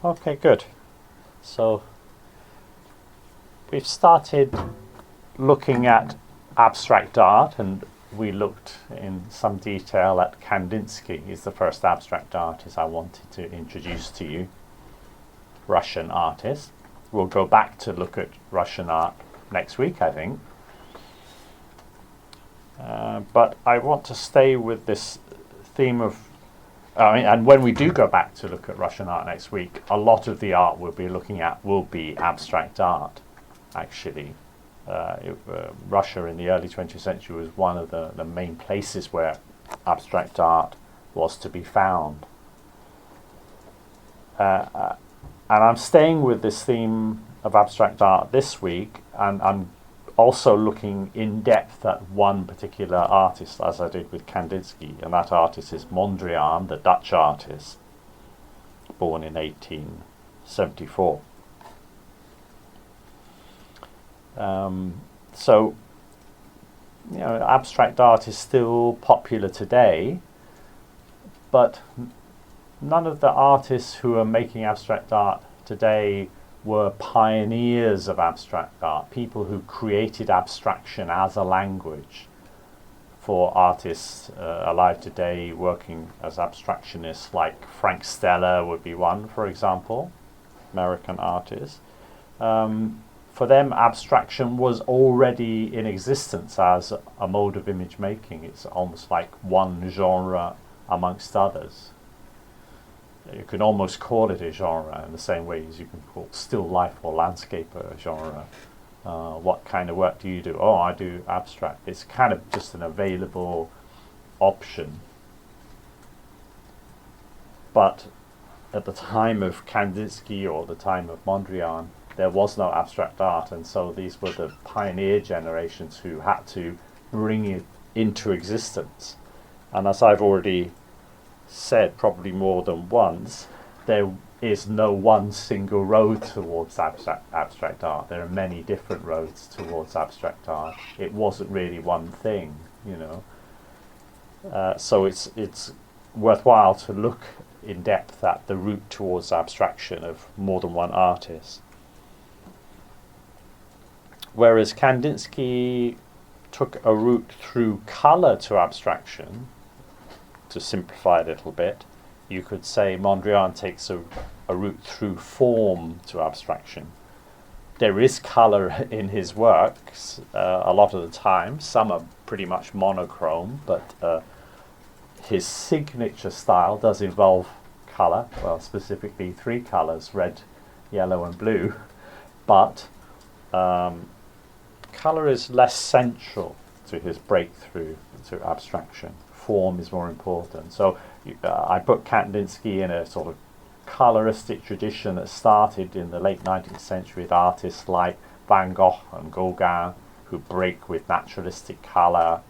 Okay, good. So we've started looking at abstract art, and we looked in some detail at Kandinsky. He's the first abstract artist I wanted to introduce to you, Russian artist. We'll go back to look at Russian art next week, I think. But I want to stay with this theme of, and when we do go back to look at Russian art next week, a lot of the art we'll be looking at will be abstract art, actually. Russia in the early 20th century was one of the main places where abstract art was to be found. And I'm staying with this theme of abstract art this week, and I'm also looking in depth at one particular artist, as I did with Kandinsky, and that artist is Mondrian, the Dutch artist, born in 1874. So, abstract art is still popular today, but none of the artists who are making abstract art today were pioneers of abstract art, people who created abstraction as a language. For artists alive today working as abstractionists, like Frank Stella would be one, for example, American artist. For them, abstraction was already in existence as a mode of image making. It's almost like one genre amongst others. You can almost call it a genre in the same way as you can call still life or landscape a genre. What kind of work do you do? Oh, I do abstract. It's kind of just an available option. But at the time of Kandinsky or the time of Mondrian, there was no abstract art, and so these were the pioneer generations who had to bring it into existence. And as I've already said probably more than once, there is no one single road towards abstract art. There are many different roads towards abstract art. It wasn't really one thing, so it's worthwhile to look in depth at the route towards abstraction of more than one artist. Whereas Kandinsky took a route through colour to abstraction, to simplify it a little bit, you could say Mondrian takes a route through form to abstraction. There is colour in his works a lot of the time. Some are pretty much monochrome, but his signature style does involve colour, well, specifically three colours, red, yellow and blue, but colour is less central to his breakthrough to abstraction. Form is more important. So I put Kandinsky in a sort of coloristic tradition that started in the late 19th century with artists like Van Gogh and Gauguin, who break with naturalistic colour,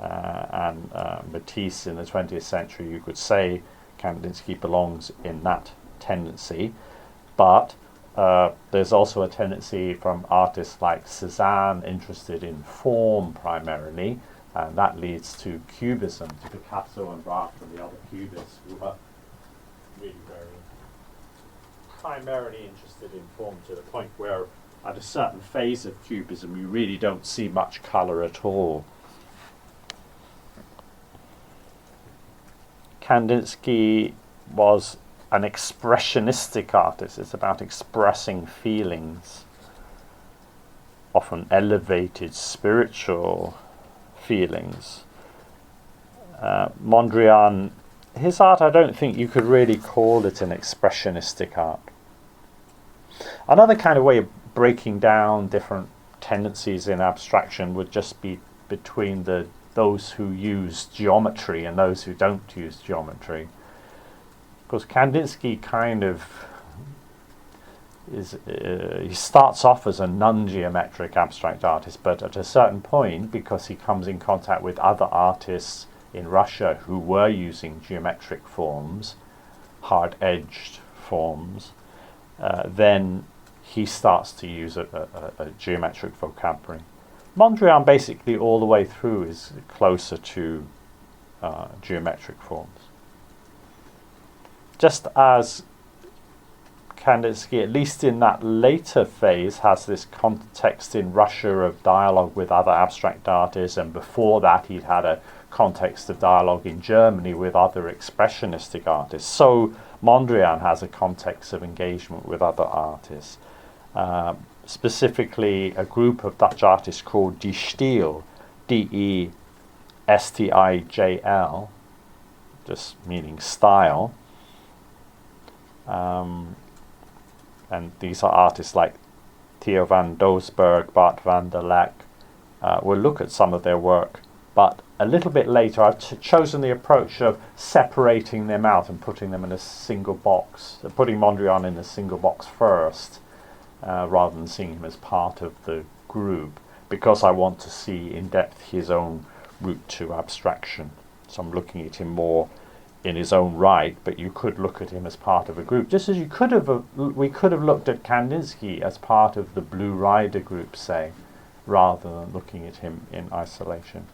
and Matisse in the 20th century. You could say Kandinsky belongs in that tendency, but there's also a tendency from artists like Cézanne, interested in form primarily, and that leads to Cubism, to Picasso and Braque and the other Cubists, who are really very primarily interested in form, to the point where at a certain phase of Cubism you really don't see much colour at all. Kandinsky was an expressionistic artist. It's about expressing feelings, often elevated spiritual feelings. Mondrian, his art, I don't think you could really call it an expressionistic art. Another kind of way of breaking down different tendencies in abstraction would just be between those who use geometry and those who don't use geometry. Because Kandinsky kind of he starts off as a non-geometric abstract artist, but at a certain point, because he comes in contact with other artists in Russia who were using geometric forms, hard-edged forms, then he starts to use a geometric vocabulary. Mondrian basically all the way through is closer to geometric forms. Just as Kandinsky, at least in that later phase, has this context in Russia of dialogue with other abstract artists, and before that he'd had a context of dialogue in Germany with other expressionistic artists. So Mondrian has a context of engagement with other artists. Specifically a group of Dutch artists called Die Stijl, Destijl, just meaning style. And these are artists like Theo van Doesburg, Bart van der Lek. We'll look at some of their work, but a little bit later I've chosen the approach of separating them out and putting them in a single box, putting Mondrian in a single box first, rather than seeing him as part of the group, because I want to see in depth his own route to abstraction. So I'm looking at him more in his own right, but you could look at him as part of a group, just as we could have looked at Kandinsky as part of the Blue Rider group, say, rather than looking at him in isolation.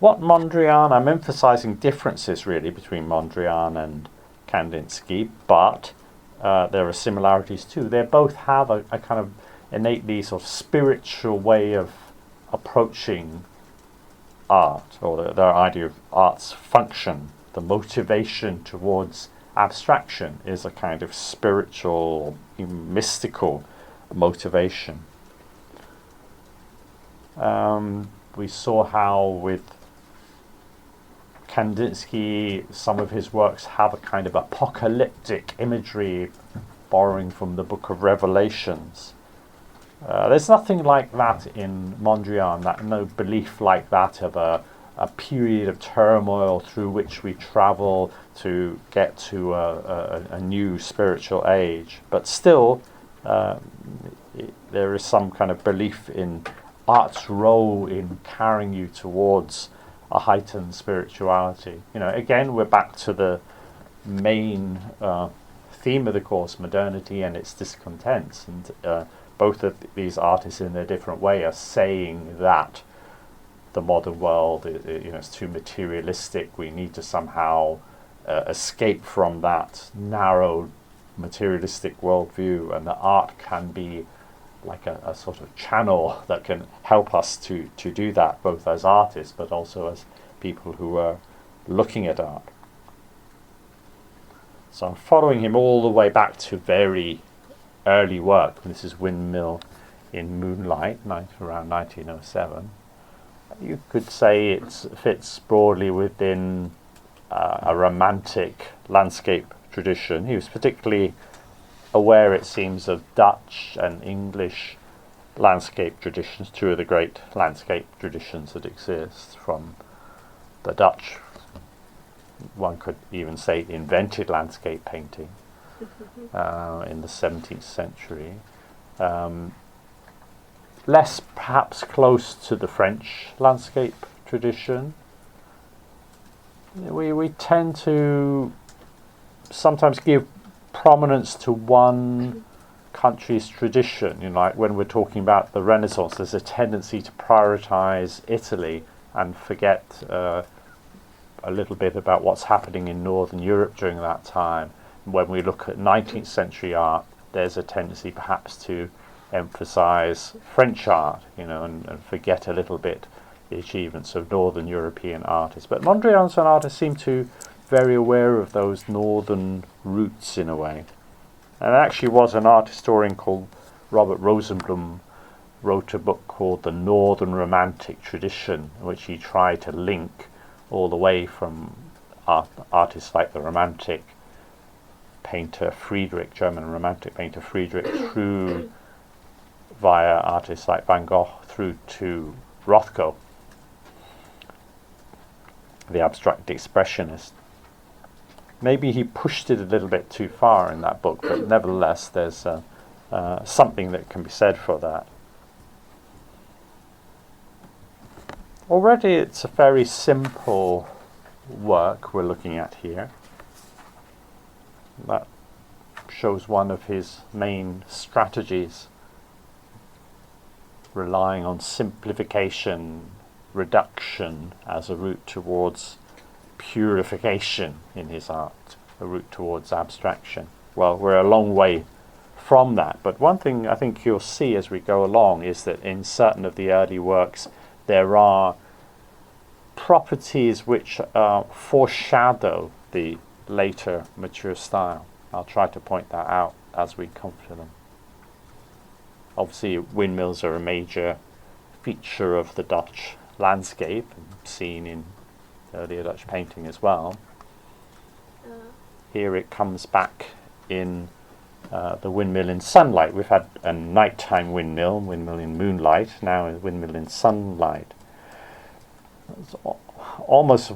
What Mondrian, I'm emphasizing differences really between Mondrian and Kandinsky, but there are similarities too. They both have a kind of innately sort of spiritual way of approaching art, or their idea of art's function. The motivation towards abstraction is a kind of spiritual, mystical motivation. We saw how with Kandinsky some of his works have a kind of apocalyptic imagery, borrowing from the Book of Revelations. There's nothing like that in Mondrian, no belief like that of a period of turmoil through which we travel to get to a new spiritual age. But still, there is some kind of belief in art's role in carrying you towards a heightened spirituality. Again, we're back to the main theme of the course, modernity and its discontents, and both of these artists in their different way are saying that the modern world is too materialistic. We need to somehow escape from that narrow materialistic worldview, and that art can be like a sort of channel that can help us to do that, both as artists but also as people who are looking at art. So I'm following him all the way back to very early work. This is Windmill in Moonlight, around 1907. You could say it fits broadly within a romantic landscape tradition. He was particularly aware, it seems, of Dutch and English landscape traditions, two of the great landscape traditions that exist. From the Dutch, one could even say, invented landscape painting in the 17th century. Less perhaps close to the French landscape tradition. We tend to sometimes give prominence to one country's tradition. Like when we're talking about the Renaissance, there's a tendency to prioritize Italy and forget a little bit about what's happening in Northern Europe during that time. When we look at 19th century art, there's a tendency perhaps to emphasize French art, and forget a little bit the achievements of Northern European artists. But Mondrian's and artists seem to very aware of those northern roots in a way. And there actually was an art historian called Robert Rosenblum wrote a book called The Northern Romantic Tradition, in which he tried to link all the way from artists like the Romantic painter Friedrich, German Romantic painter Friedrich, through via artists like Van Gogh through to Rothko, the abstract expressionist. Maybe he pushed it a little bit too far in that book, but nevertheless there's something that can be said for that. Already it's a very simple work we're looking at here. That shows one of his main strategies, relying on simplification, reduction as a route towards purification in his art, a route towards abstraction. well, we're a long way from that. But one thing I think you'll see as we go along is that in certain of the early works there are properties which foreshadow the later mature style. I'll try to point that out as we come to them. Obviously windmills are a major feature of the Dutch landscape, seen in earlier Dutch painting as well. Here it comes back in the windmill in sunlight. We've had a nighttime windmill in moonlight, now a windmill in sunlight. It's almost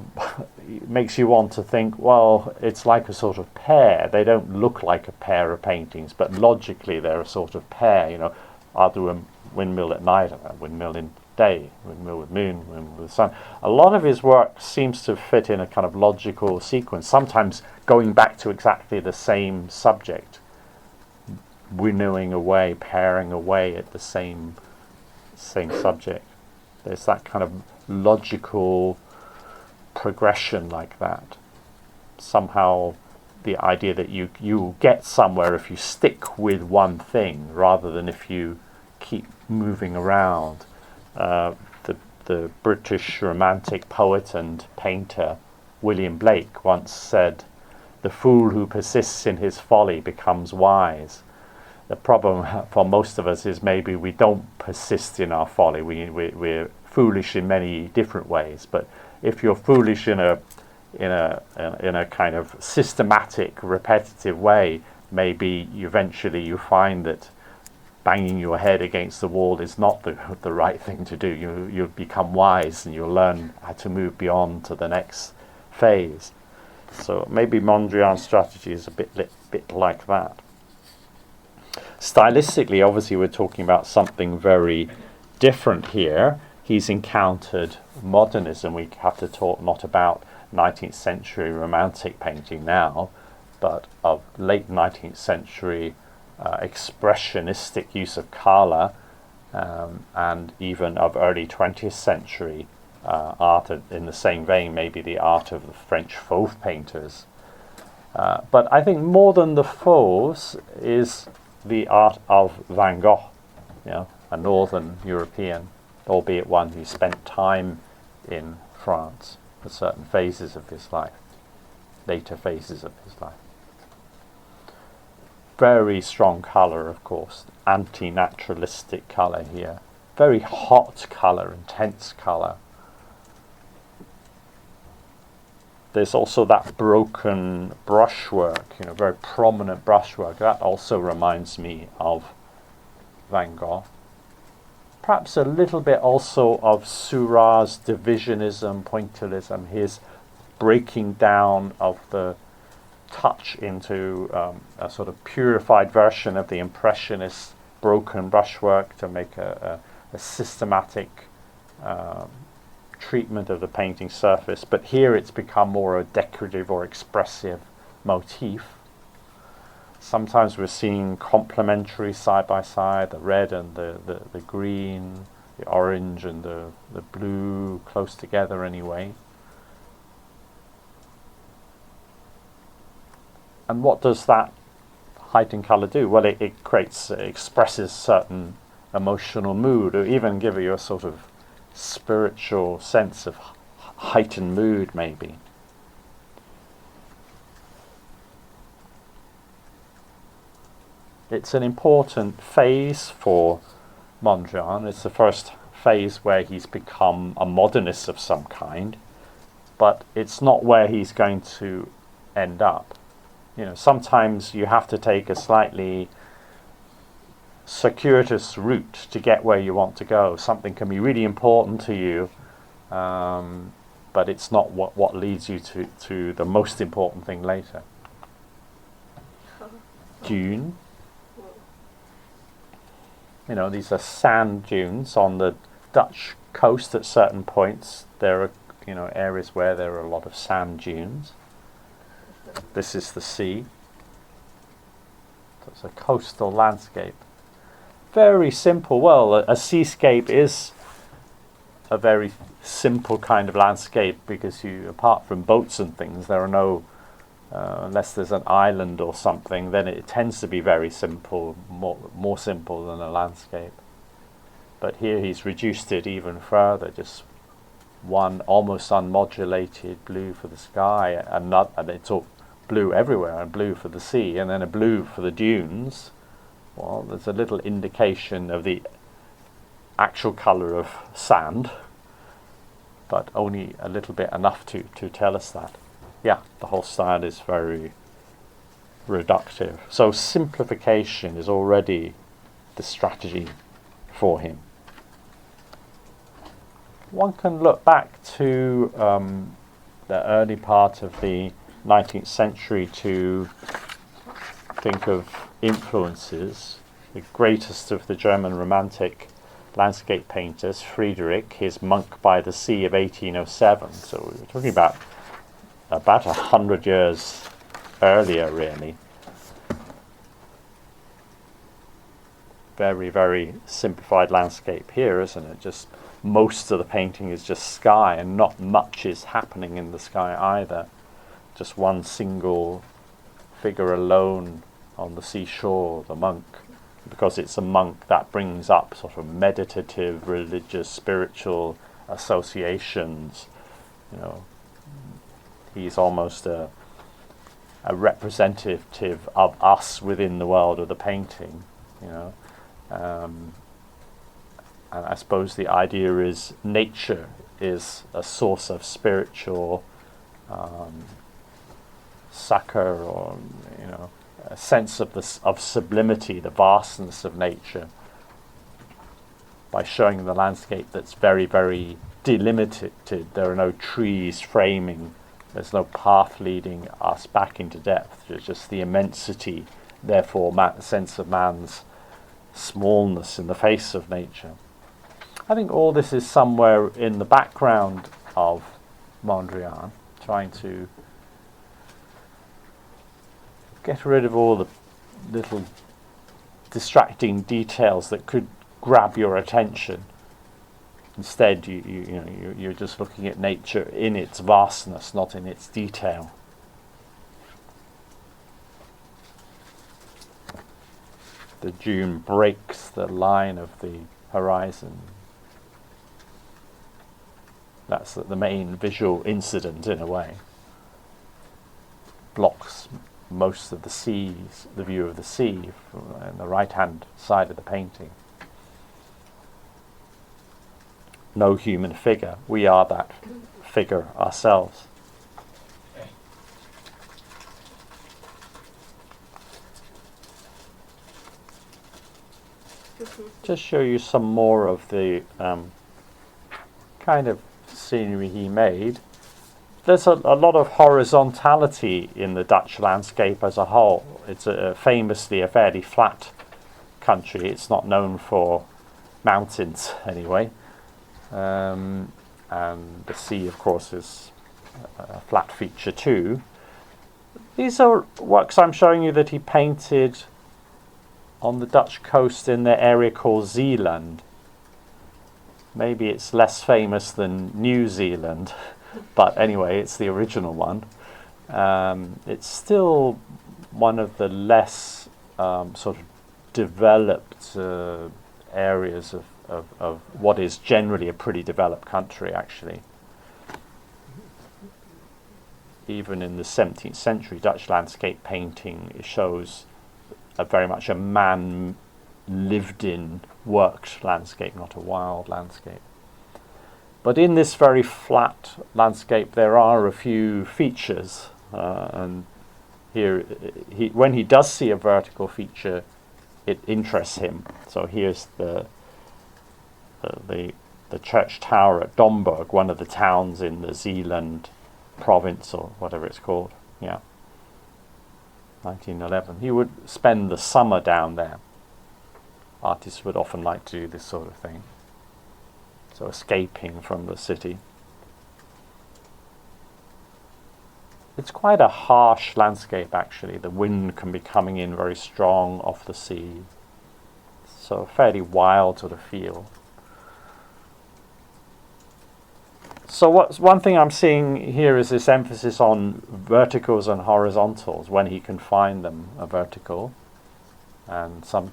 makes you want to think, well, it's like a sort of pair. They don't look like a pair of paintings, but logically they're a sort of pair. You know, I'll do a windmill at night, a windmill in day, windmill with moon, windmill with sun. A lot of his work seems to fit in a kind of logical sequence, sometimes going back to exactly the same subject, winnowing away, pairing away at the same subject. There's that kind of logical progression like that. Somehow the idea that you get somewhere if you stick with one thing rather than if you keep moving around. The British romantic poet and painter William Blake once said, "The fool who persists in his folly becomes wise." The problem for most of us is maybe we don't persist in our folly. We're foolish in many different ways. But if you're foolish in a kind of systematic, repetitive way, maybe eventually you find that banging your head against the wall is not the right thing to do. You'll become wise and you'll learn how to move beyond to the next phase. So maybe Mondrian's strategy is a bit like that. Stylistically, obviously, we're talking about something very different here. He's encountered modernism. We have to talk not about 19th century romantic painting now, but of late 19th century expressionistic use of colour, and even of early 20th century art in the same vein, maybe the art of the French fauve painters. But I think more than the fauves is the art of Van Gogh, a northern European, albeit one who spent time in France for certain phases of his life, later phases of his life. Very strong colour, of course, anti-naturalistic colour here. Very hot colour, intense colour. There's also that broken brushwork, very prominent brushwork. That also reminds me of Van Gogh. Perhaps a little bit also of Seurat's divisionism, pointillism, his breaking down of the touch into a sort of purified version of the Impressionist broken brushwork to make a systematic treatment of the painting surface. But here it's become more a decorative or expressive motif. Sometimes we're seeing complementary side by side, the red and the green, the orange and the blue close together anyway. And what does that heightened colour do? Well, it expresses certain emotional mood, or even give you a sort of spiritual sense of heightened mood, maybe. It's an important phase for Mondrian. It's the first phase where he's become a modernist of some kind, but it's not where he's going to end up. Sometimes you have to take a slightly circuitous route to get where you want to go. Something can be really important to you, but it's not what leads you to the most important thing later. Dune. These are sand dunes on the Dutch coast at certain points. There are, areas where there are a lot of sand dunes. This is the sea. So it's a coastal landscape. Very simple. Well, a seascape is a very simple kind of landscape because apart from boats and things, there are no unless there's an island or something, then it tends to be very simple, more simple than a landscape. But here he's reduced it even further, just one almost unmodulated blue for the sky, and it's all blue everywhere, and blue for the sea, and then a blue for the dunes. Well, there's a little indication of the actual colour of sand, but only a little bit enough to tell us that. Yeah, the whole style is very reductive. So simplification is already the strategy for him. One can look back to the early part of the 19th century to think of influences. The greatest of the German Romantic landscape painters, Friedrich, his Monk by the Sea of 1807. So we're talking about 100 years earlier, really. Very, very simplified landscape here, isn't it? Just most of the painting is just sky, and not much is happening in the sky either. Just one single figure alone on the seashore, the monk. Because it's a monk, that brings up sort of meditative, religious, spiritual associations. You know, he's almost a representative of us within the world of the painting. You know, and I suppose the idea is nature is a source of spiritual succor, or a sense of sublimity, the vastness of nature, by showing the landscape that's very, very delimited. There are no trees framing, there's no path leading us back into depth. There's just the immensity, therefore sense of man's smallness in the face of nature. I think all this is somewhere in the background of Mondrian, trying to get rid of all the little distracting details that could grab your attention. Instead, you're just looking at nature in its vastness, not in its detail. The dune breaks the line of the horizon. That's the main visual incident, in a way. Blocks most of the view of the sea on the right-hand side of the painting. No human figure. We are that figure ourselves. Just show you some more of the kind of scenery he made. There's a lot of horizontality in the Dutch landscape as a whole. It's famously a fairly flat country. It's not known for mountains, anyway. And the sea, of course, is a flat feature too. These are works I'm showing you that he painted on the Dutch coast in the area called Zeeland. Maybe it's less famous than New Zealand, but anyway, it's the original one. It's still one of the less sort of developed areas of what is generally a pretty developed country, actually. Even in the 17th century, Dutch landscape painting shows very much a man lived in, worked landscape, not a wild landscape. But in this very flat landscape, there are a few features, and here, when he does see a vertical feature, it interests him. So here's the church tower at Domburg, one of the towns in the Zeeland province, or whatever it's called. Yeah, 1911. He would spend the summer down there. Artists would often like to do this sort of thing. So escaping from the city. It's quite a harsh landscape, actually. The wind can be coming in very strong off the sea. So a fairly wild sort of feel. So one thing I'm seeing here is this emphasis on verticals and horizontals when he can find them, a vertical, and some,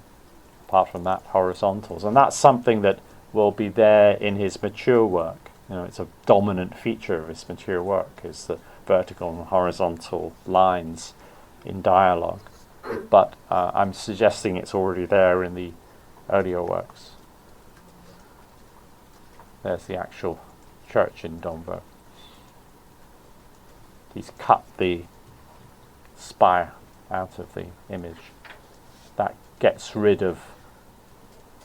apart from that, horizontals. And that's something that will be there in his mature work. You know, it's a dominant feature of his mature work, is the vertical and horizontal lines in dialogue. But I'm suggesting it's already there in the earlier works. There's the actual church in Domburg. He's cut the spire out of the image. That gets rid of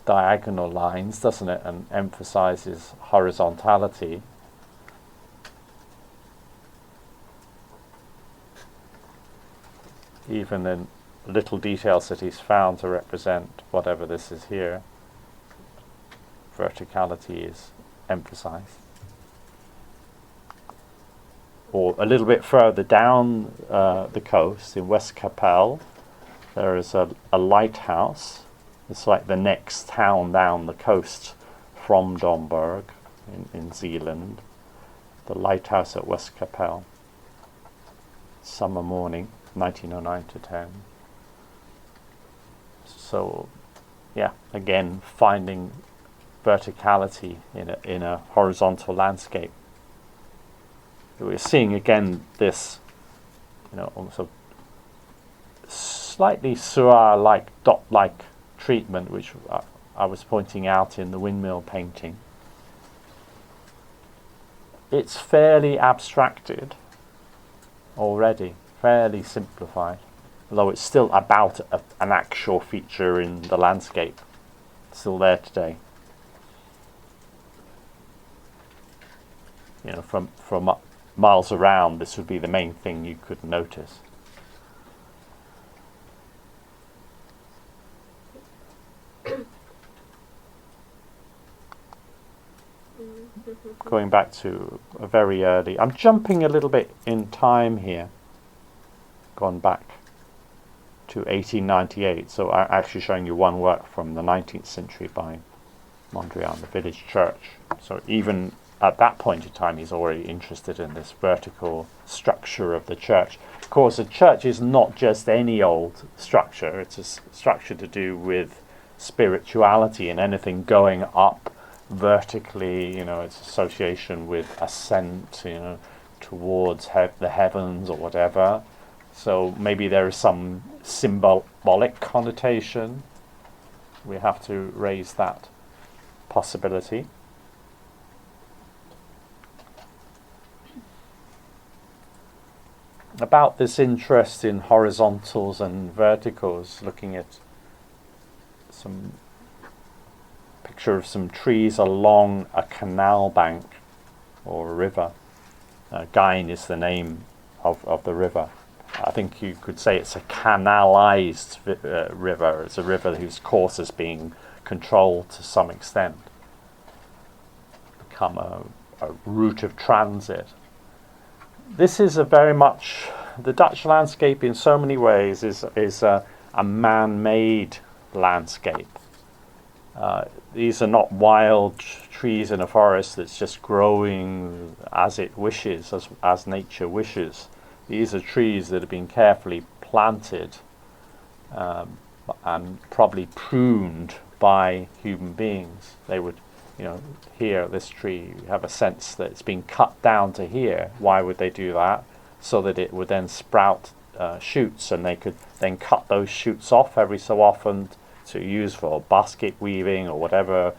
diagonal lines, doesn't it, and emphasizes horizontality. Even in little details that he's found to represent whatever this is here, verticality is emphasized. Or a little bit further down the coast in West Capelle, there is a lighthouse. It's like the next town down the coast from Domburg in Zealand. The lighthouse at West Capelle. Summer morning, 1909 to 10. So, yeah, again, finding verticality in a horizontal landscape. We're seeing again this, almost a slightly Seurat-like, dot-like treatment, which I was pointing out in the windmill painting. It's fairly abstracted already, fairly simplified, although it's still about an actual feature in the landscape. It's still there today. From miles around, this would be the main thing you could notice. Going back to a very early, I'm jumping a little bit in time here, gone back to 1898, so I'm actually showing you one work from the 19th century by Mondrian, the village church. So even at that point in time, he's already interested in this vertical structure of the church. Of course, a church is not just any old structure. It's a structure to do with spirituality and anything going up vertically. Its association with ascent, towards the heavens or whatever. So maybe there is some symbolic connotation. We have to raise that possibility. About this interest in horizontals and verticals, looking at some picture of some trees along a canal bank or a river. Gain is the name of the river. I think you could say it's a canalized river. It's a river whose course is being controlled to some extent. Become a route of transit. This is a very much, the Dutch landscape in so many ways is a man-made landscape. These are not wild trees in a forest that's just growing as it wishes, as nature wishes. These are trees that have been carefully planted and probably pruned by human beings. They would, here, this tree, you have a sense that it's been cut down to here. Why would they do that? So that it would then sprout shoots, and they could then cut those shoots off every so often to use for basket weaving or whatever.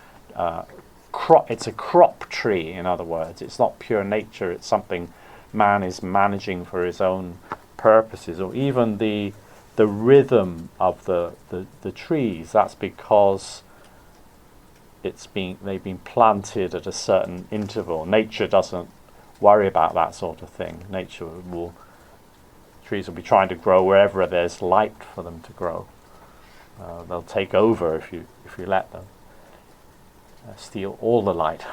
It's a crop tree, in other words. It's not pure nature. It's something man is managing for his own purposes. Or even the rhythm of the trees. That's because they've been planted at a certain interval. Nature doesn't worry about that sort of thing. Trees will be trying to grow wherever there's light for them to grow. They'll take over if you let them. Steal all the light.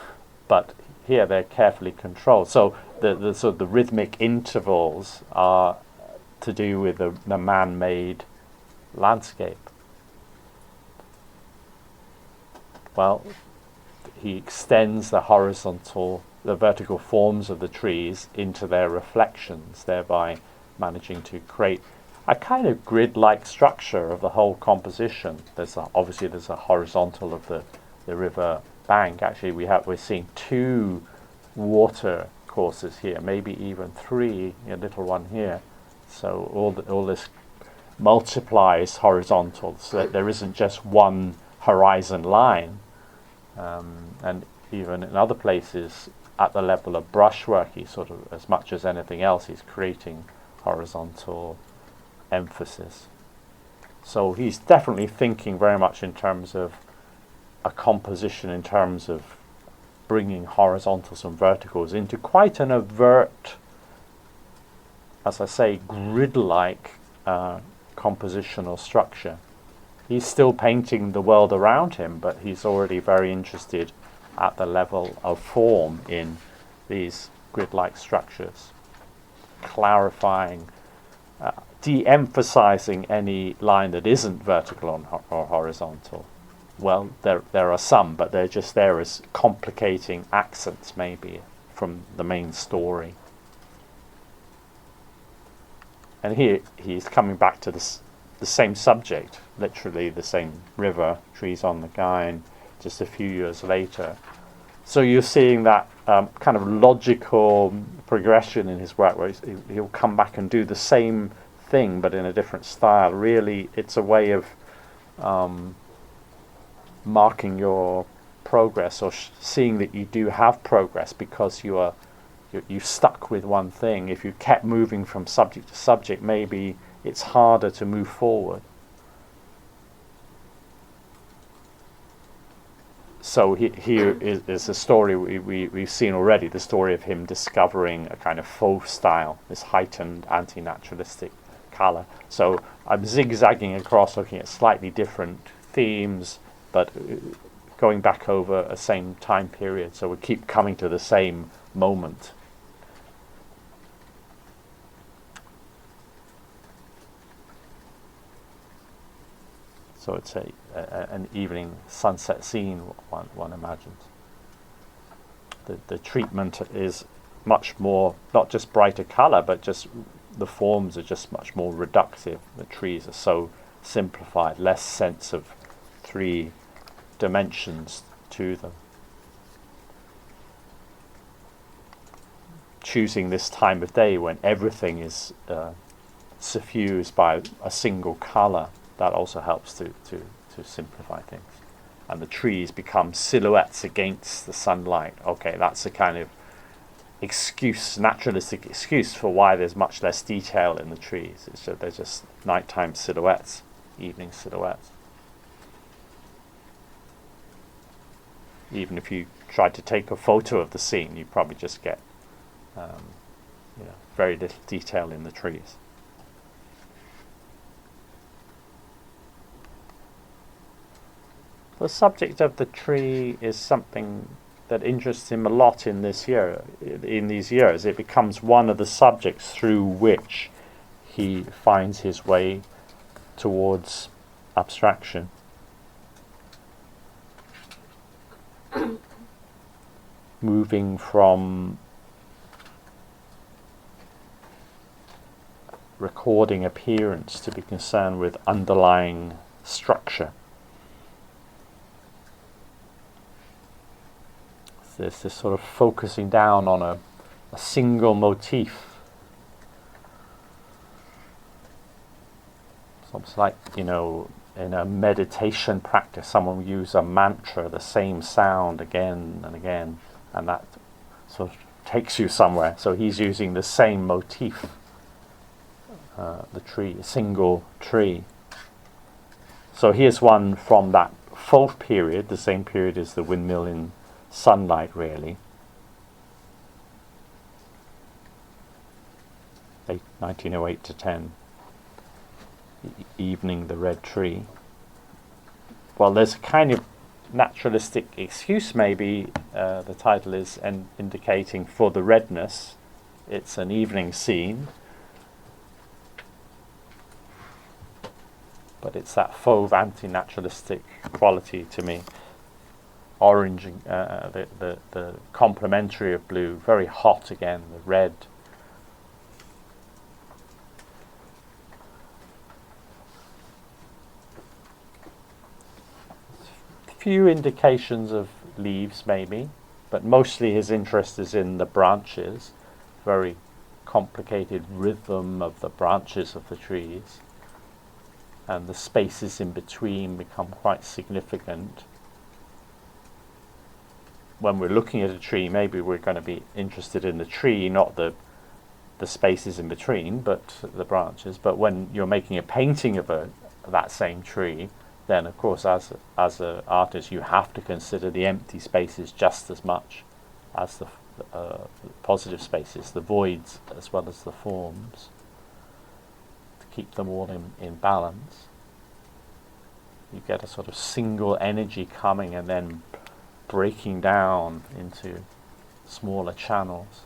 But here they're carefully controlled. So the sort of the rhythmic intervals are to do with the man-made landscape. Well, he extends the horizontal the vertical forms of the trees into their reflections, thereby managing to create a kind of grid-like structure of the whole composition. Obviously there's a horizontal of the river bank. Actually, we're seeing two water courses here, maybe even three, a little one here. So all this multiplies horizontal, so that there isn't just one horizon line. And even in other places, at the level of brushwork, he's sort of, as much as anything else, he's creating horizontal emphasis. So he's definitely thinking very much in terms of a composition, in terms of bringing horizontals and verticals into quite an overt, as I say, grid-like compositional structure. He's still painting the world around him, but he's already very interested at the level of form in these grid-like structures, clarifying, de-emphasizing any line that isn't vertical or horizontal. Well, there are some, but they're just there as complicating accents, maybe, from the main story. And here he's coming back to the same subject, literally the same river, trees on the Gyn, just a few years later. So you're seeing that kind of logical progression in his work, where he'll come back and do the same thing but in a different style. Really, it's a way of marking your progress, or seeing that you do have progress, because you've stuck with one thing. If you kept moving from subject to subject, maybe it's harder to move forward. So here is a story we've seen already, the story of him discovering a kind of faux style, this heightened anti-naturalistic colour. So I'm zigzagging across, looking at slightly different themes, but going back over a same time period, so we keep coming to the same moment. So it's an evening sunset scene, one imagines. The treatment is much more, not just brighter colour, but just the forms are just much more reductive. The trees are so simplified, less sense of three dimensions to them. Choosing this time of day when everything is suffused by a single colour, that also helps to simplify things. And the trees become silhouettes against the sunlight. Okay, that's a kind of naturalistic excuse for why there's much less detail in the trees. It's just, they're just nighttime silhouettes, evening silhouettes. Even if you tried to take a photo of the scene, you probably just get very little detail in the trees. The subject of the tree is something that interests him a lot in these years. It becomes one of the subjects through which he finds his way towards abstraction. Moving from recording appearance to be concerned with underlying structure. There's this sort of focusing down on a single motif. It's almost like, in a meditation practice, someone will use a mantra, the same sound again and again, and that sort of takes you somewhere. So he's using the same motif, the tree, a single tree. So here's one from that Fauve period, the same period as the windmill in sunlight, really. 1908 to 10. Evening, the red tree. Well, there's a kind of naturalistic excuse, maybe, the title is indicating, for the redness. It's an evening scene, but it's that fauve anti-naturalistic quality to me. orange, the complementary of blue, very hot again, the red. Few indications of leaves maybe, but mostly his interest is in the branches, very complicated rhythm of the branches of the trees, and the spaces in between become quite significant. When we're looking at a tree, maybe we're going to be interested in the tree, not the spaces in between, but the branches. But when you're making a painting of that same tree, then of course as an artist you have to consider the empty spaces just as much as the positive spaces, the voids as well as the forms, to keep them all in balance. You get a sort of single energy coming and then breaking down into smaller channels.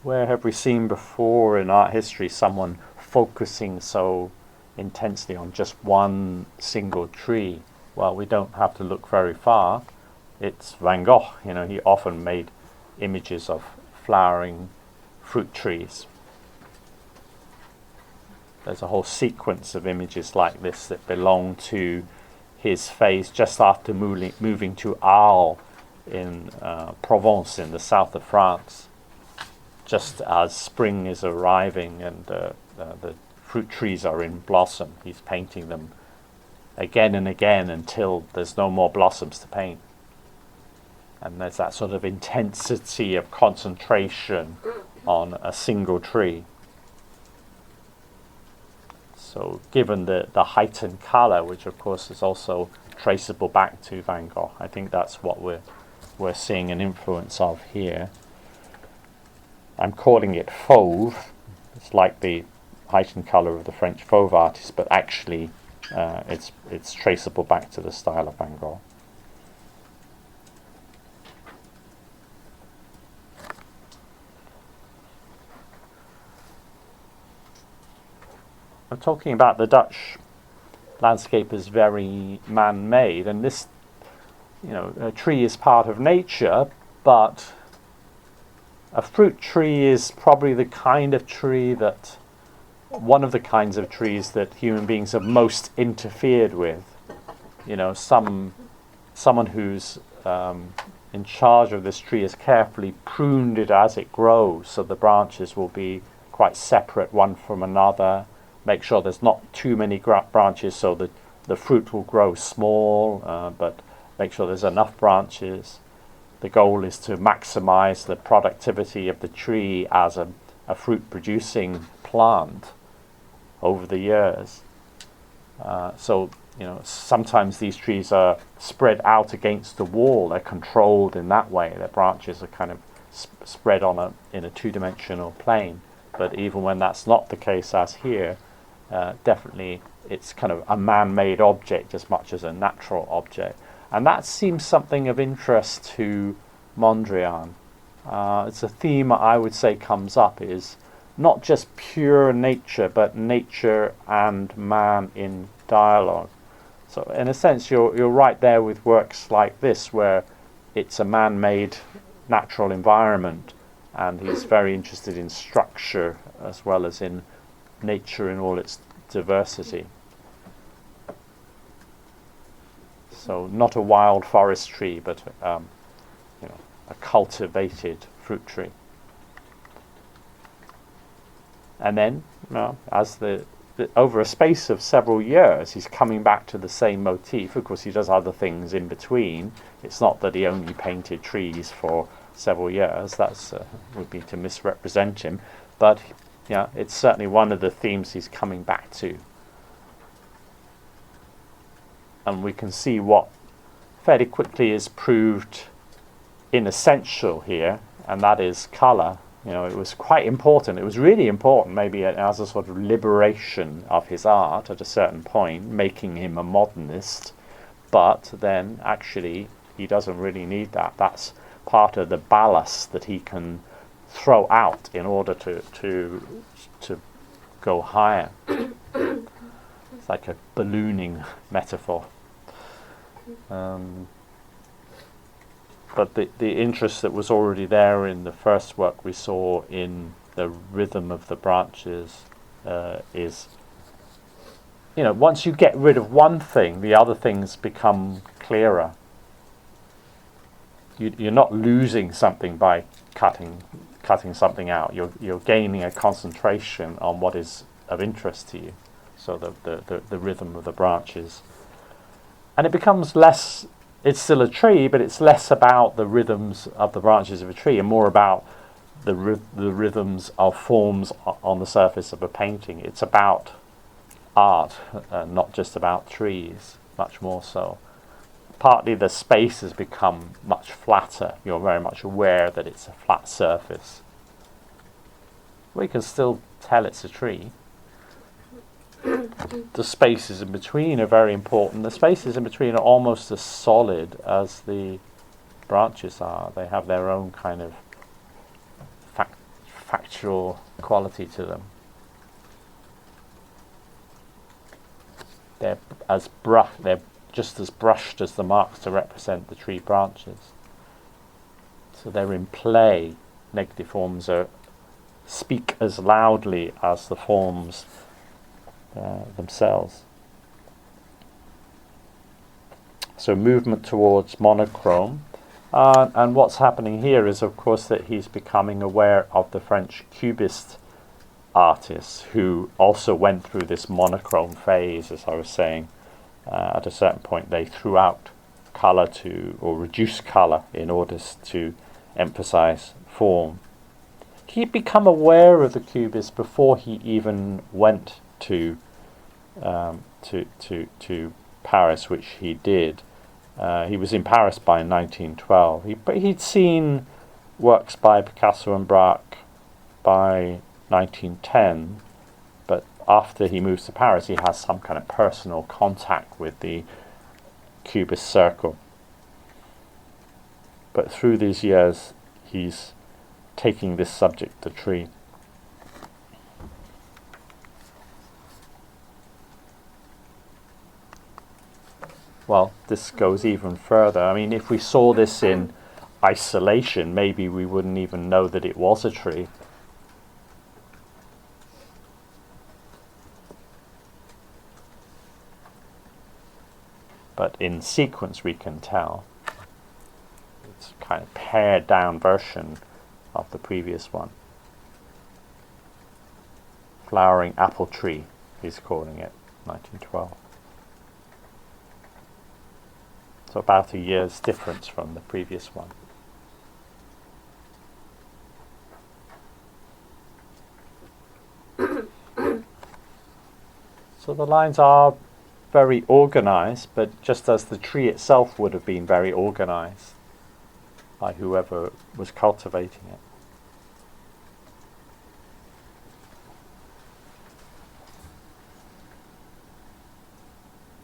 Where have we seen before in art history someone focusing so intensely on just one single tree? Well, we don't have to look very far. It's Van Gogh. You know, he often made images of flowering fruit trees. There's a whole sequence of images like this that belong to his phase just after moving to Arles in Provence in the south of France. Just as spring is arriving and the fruit trees are in blossom, he's painting them again and again until there's no more blossoms to paint. And there's that sort of intensity of concentration on a single tree. So given the heightened colour, which of course is also traceable back to Van Gogh, I think that's what we're seeing an influence of here. I'm calling it fauve. It's like the heightened colour of the French fauve artist, but actually it's traceable back to the style of Van Gogh. I'm talking about the Dutch landscape as very man-made, and this, a tree is part of nature, but a fruit tree is probably the kind of tree that, one of the kinds of trees that human beings have most interfered with. Someone who's in charge of this tree has carefully pruned it as it grows, so the branches will be quite separate one from another. Make sure there's not too many branches so that the fruit will grow small, but make sure there's enough branches. The goal is to maximize the productivity of the tree as a fruit-producing plant over the years. Sometimes these trees are spread out against the wall. They're controlled in that way. Their branches are kind of spread in a two-dimensional plane. But even when that's not the case, as here, definitely it's kind of a man-made object as much as a natural object. And that seems something of interest to Mondrian. It's a theme I would say comes up, is not just pure nature, but nature and man in dialogue. So in a sense, you're right there with works like this, where it's a man-made natural environment, and he's very interested in structure as well as in nature in all its diversity. So not a wild forest tree, but a cultivated fruit tree. And then, as over a space of several years, he's coming back to the same motif. Of course, he does other things in between. It's not that he only painted trees for several years. That's would be to misrepresent him. But it's certainly one of the themes he's coming back to. And we can see what fairly quickly is proved inessential here, and that is colour. It was quite important. It was really important, maybe as a sort of liberation of his art at a certain point, making him a modernist. But then, actually, he doesn't really need that. That's part of the ballast that he can throw out in order to go higher. like a ballooning metaphor. But the interest that was already there in the first work we saw in the rhythm of the branches is, once you get rid of one thing, the other things become clearer. You're not losing something by cutting something out. You're gaining a concentration on what is of interest to you. So the rhythm of the branches, and it becomes less. It's still a tree, but it's less about the rhythms of the branches of a tree and more about the rhythms of forms on the surface of a painting. It's about art, not just about trees, much more so. Partly the space has become much flatter. You're very much aware that it's a flat surface. We can still tell it's a tree. The spaces in between are very important. The spaces in between are almost as solid as the branches are. They have their own kind of factual quality to them. They're just as brushed as the marks to represent the tree branches. So they're in play. Negative forms speak as loudly as the forms themselves. So movement towards monochrome, and what's happening here is, of course, that he's becoming aware of the French Cubist artists who also went through this monochrome phase, as I was saying. At a certain point, they threw out color or reduced color in order to emphasize form. He'd become aware of the Cubists before he even went to Paris, which he did. He was in Paris by 1912. He'd seen works by Picasso and Braque by 1910, but after he moves to Paris, he has some kind of personal contact with the Cubist circle. But through these years, he's taking this subject, the tree. Well, this goes even further. I mean, if we saw this in isolation, maybe we wouldn't even know that it was a tree. But in sequence we can tell. It's a kind of pared down version of the previous one. Flowering apple tree, he's calling it, 1912. So about a year's difference from the previous one. So the lines are very organized, but just as the tree itself would have been very organized by whoever was cultivating it.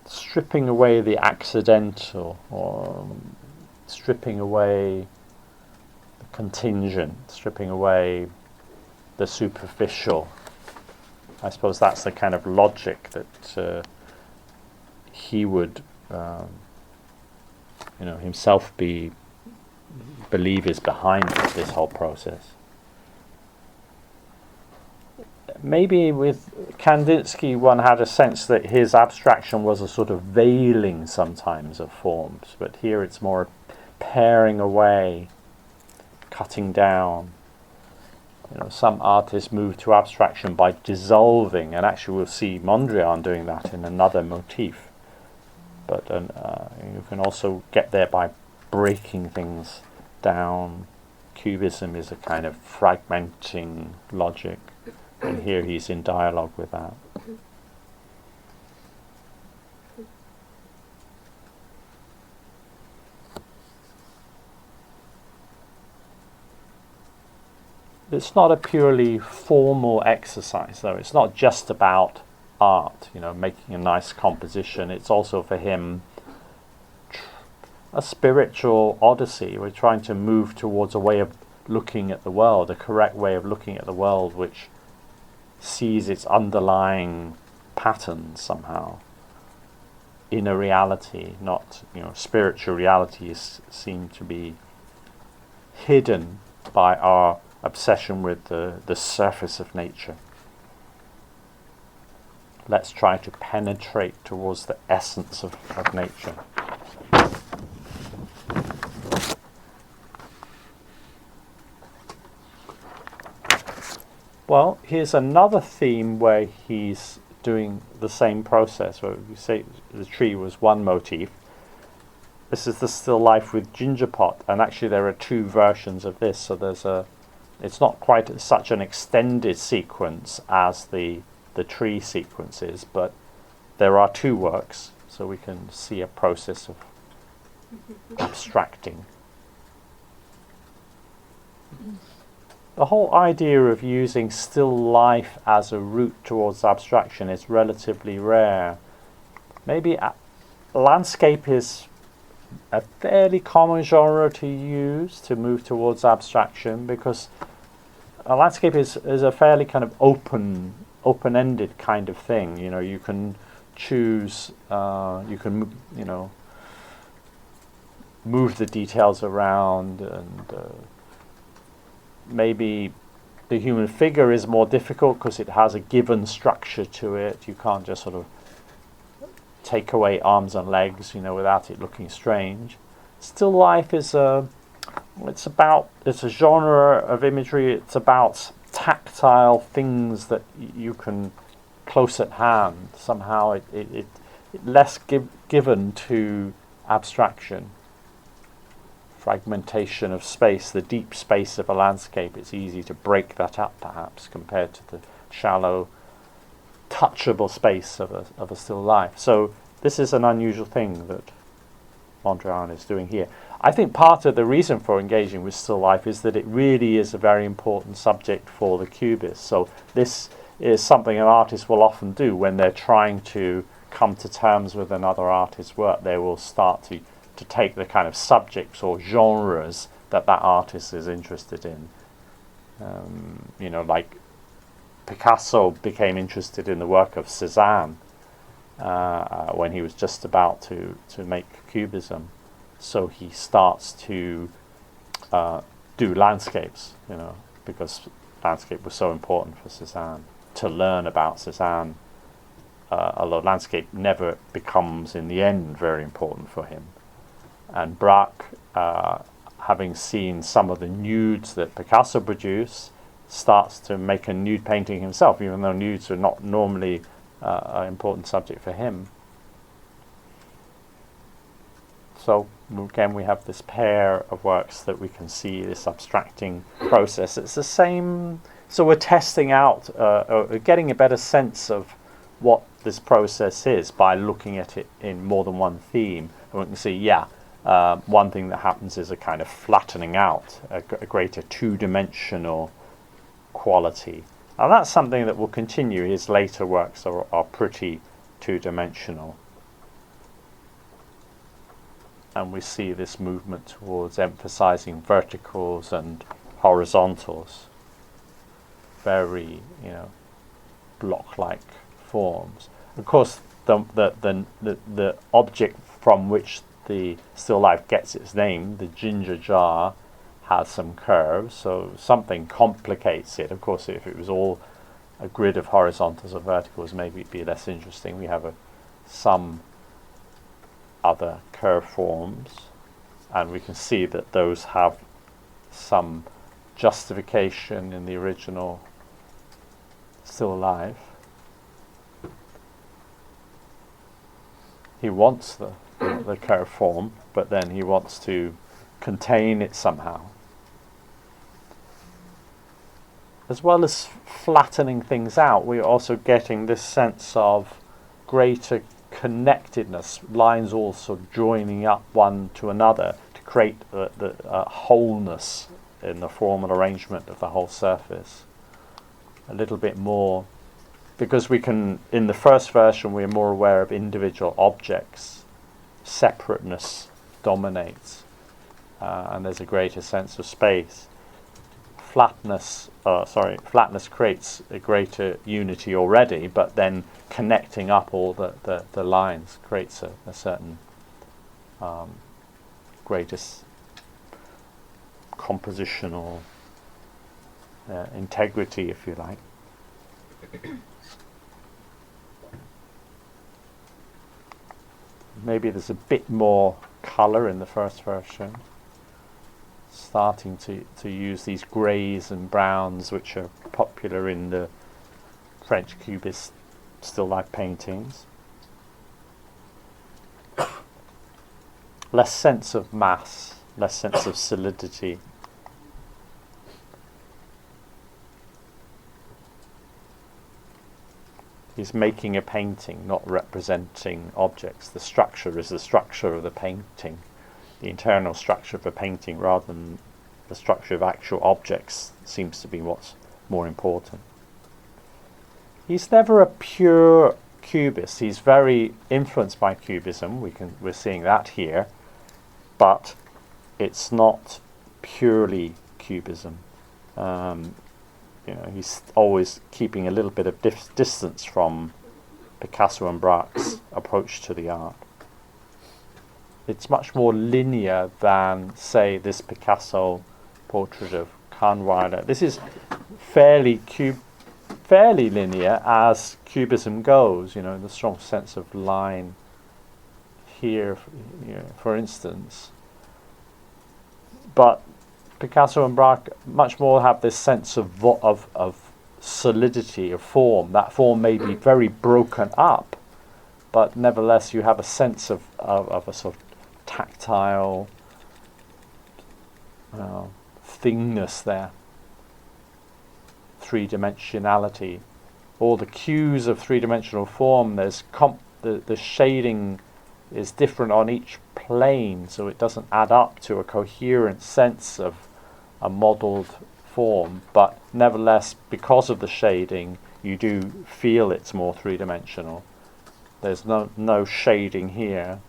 Stripping away the accidental, or stripping away the contingent, stripping away the superficial. I suppose that's the kind of logic that he would, himself believe is behind this whole process. Maybe with Kandinsky one had a sense that his abstraction was a sort of veiling sometimes of forms, but here it's more paring away, cutting down. Some artists move to abstraction by dissolving, and actually we'll see Mondrian doing that in another motif. But you can also get there by breaking things down. Cubism is a kind of fragmenting logic. And here he's in dialogue with that. It's not a purely formal exercise, though. It's not just about art, making a nice composition. It's also for him a spiritual odyssey. We're trying to move towards a way of looking at the world, a correct way of looking at the world, which sees its underlying patterns somehow. Inner reality, not spiritual realities, seem to be hidden by our obsession with the surface of nature. Let's try to penetrate towards the essence of nature. Well, here's another theme where he's doing the same process, where you say the tree was one motif. This is the still life with ginger pot, and actually there are two versions of this, so it's not quite such an extended sequence as the tree sequences, but there are two works, so we can see a process of abstracting. The whole idea of using still life as a route towards abstraction is relatively rare. Maybe landscape is a fairly common genre to use to move towards abstraction, because a landscape is a fairly kind of open-ended kind of thing. You can choose, you can move the details around, and maybe the human figure is more difficult because it has a given structure to it. You can't just sort of take away arms and legs, without it looking strange. Still life is it's a genre of imagery. It's about tactile things that you can close at hand. Somehow it less given to abstraction. Fragmentation of space, the deep space of a landscape, it's easy to break that up perhaps compared to the shallow touchable space of a still life. So this is an unusual thing that Mondrian is doing here. I think part of the reason for engaging with still life is that it really is a very important subject for the Cubists. So this is something an artist will often do when they're trying to come to terms with another artist's work. They will start to take the kind of subjects or genres that artist is interested in. Like Picasso became interested in the work of Cézanne when he was just about to make Cubism. So he starts to do landscapes, because landscape was so important for Cézanne. To learn about Cézanne, although landscape never becomes in the end very important for him. And Braque, having seen some of the nudes that Picasso produced, starts to make a nude painting himself, even though nudes are not normally an important subject for him. So again, we have this pair of works that we can see this abstracting process. It's the same. So we're testing out, getting a better sense of what this process is by looking at it in more than one theme. And we can see, one thing that happens is a kind of flattening out, a greater two-dimensional quality. And that's something that will continue. His later works are pretty two-dimensional. And we see this movement towards emphasizing verticals and horizontals. Very, block-like forms. Of course, the object from which the still life gets its name, the ginger jar, has some curves, so something complicates it. Of course, if it was all a grid of horizontals or verticals, maybe it'd be less interesting. We have some other curve forms, and we can see that those have some justification in the original still life. He wants the curve form, but then he wants to contain it somehow. As well as flattening things out, we're also getting this sense of greater connectedness, lines also joining up one to another to create the wholeness in the formal arrangement of the whole surface. A little bit more, because we can, in the first version, we're more aware of individual objects. Separateness dominates, and there's a greater sense of space. flatness creates a greater unity already, but then connecting up all the lines creates a certain greater compositional integrity, if you like. Maybe there's a bit more colour in the first version, starting to use these greys and browns which are popular in the French Cubist still life paintings. Less sense of mass, less sense of solidity. He's making a painting, not representing objects. The structure is the structure of the painting, the internal structure of a painting, rather than the structure of actual objects seems to be what's more important. He's never a pure Cubist. He's very influenced by Cubism. We're seeing that here, but it's not purely Cubism. He's always keeping a little bit of distance from Picasso and Braque's approach to the art. It's much more linear than, say, this Picasso portrait of Kahnweiler. This is fairly linear as Cubism goes. The strong sense of line here, for instance. But Picasso and Braque much more have this sense of solidity, of form. That form may be very broken up, but nevertheless you have a sense of a sort of tactile thingness there. Three-dimensionality. All the cues of three-dimensional form, there's the shading is different on each plane, so it doesn't add up to a coherent sense of a modelled form, but nevertheless, because of the shading, you do feel it's more three-dimensional. There's no shading here.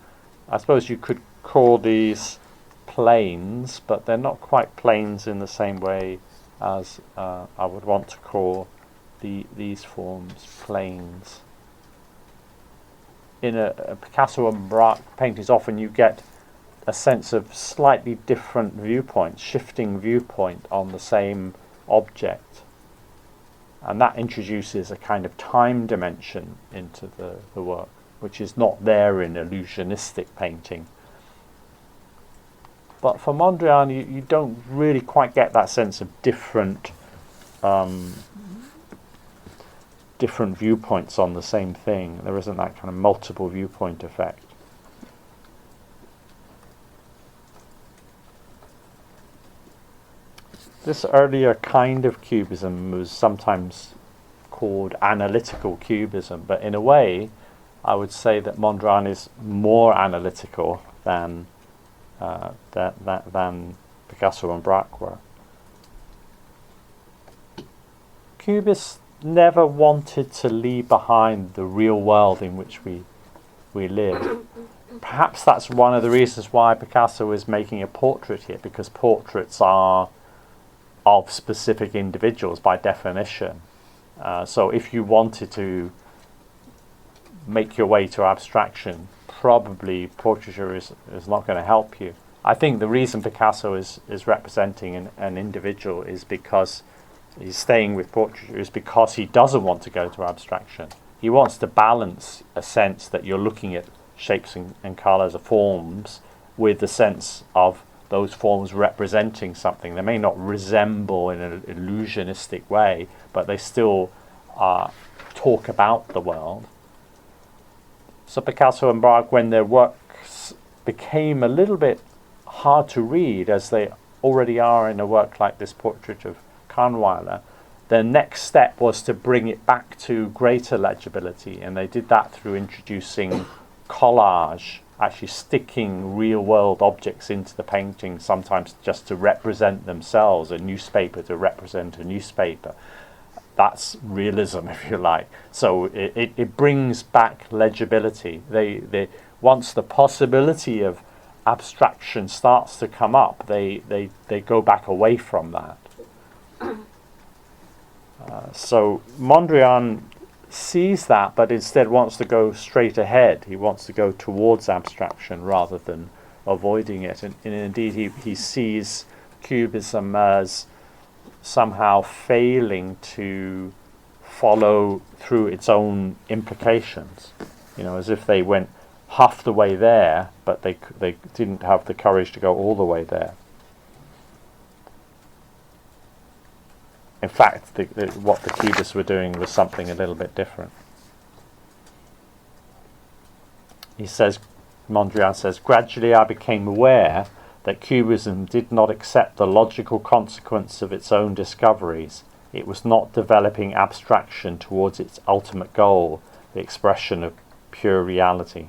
I suppose you could call these planes, but they're not quite planes in the same way as I would want to call these forms planes. In a Picasso and Braque paintings, often you get a sense of slightly different viewpoints, shifting viewpoint on the same object. And that introduces a kind of time dimension into the work, which is not there in illusionistic painting. But for Mondrian, you don't really quite get that sense of different viewpoints on the same thing. There isn't that kind of multiple viewpoint effect. This earlier kind of Cubism was sometimes called analytical Cubism, but in a way, I would say that Mondrian is more analytical than Picasso and Braque were. Cubists never wanted to leave behind the real world in which we live. Perhaps that's one of the reasons why Picasso is making a portrait here, because portraits are of specific individuals by definition. So if you wanted to make your way to abstraction, probably portraiture is not going to help you. I think the reason Picasso is representing an individual is because he's staying with portraiture, is because he doesn't want to go to abstraction. He wants to balance a sense that you're looking at shapes and colours of forms with the sense of those forms representing something. They may not resemble in an illusionistic way, but they still talk about the world. So Picasso and Braque, when their works became a little bit hard to read, as they already are in a work like this portrait of Kahnweiler, their next step was to bring it back to greater legibility, and they did that through introducing collage, actually sticking real-world objects into the painting, sometimes just to represent themselves, a newspaper to represent a newspaper. That's realism, if you like. So it brings back legibility. They once the possibility of abstraction starts to come up, they go back away from that. So Mondrian sees that, but instead wants to go straight ahead. He wants to go towards abstraction rather than avoiding it. And indeed, he sees Cubism as somehow failing to follow through its own implications. As if they went half the way there, but they didn't have the courage to go all the way there. In fact, what the Cubists were doing was something a little bit different. Mondrian says, gradually I became aware that Cubism did not accept the logical consequence of its own discoveries. It was not developing abstraction towards its ultimate goal, the expression of pure reality.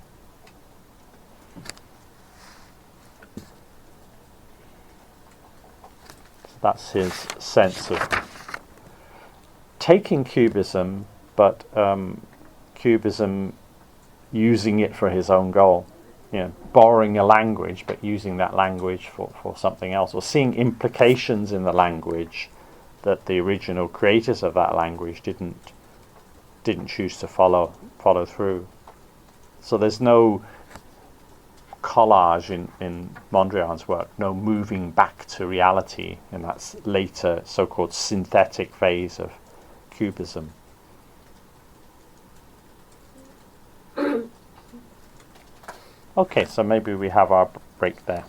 So that's his sense of taking Cubism, but Cubism using it for his own goal. Borrowing a language, but using that language for something else, or seeing implications in the language that the original creators of that language didn't choose to follow through. So there's no collage in Mondrian's work, no moving back to reality in that later so-called synthetic phase of Cubism. Okay, so maybe we have our break there.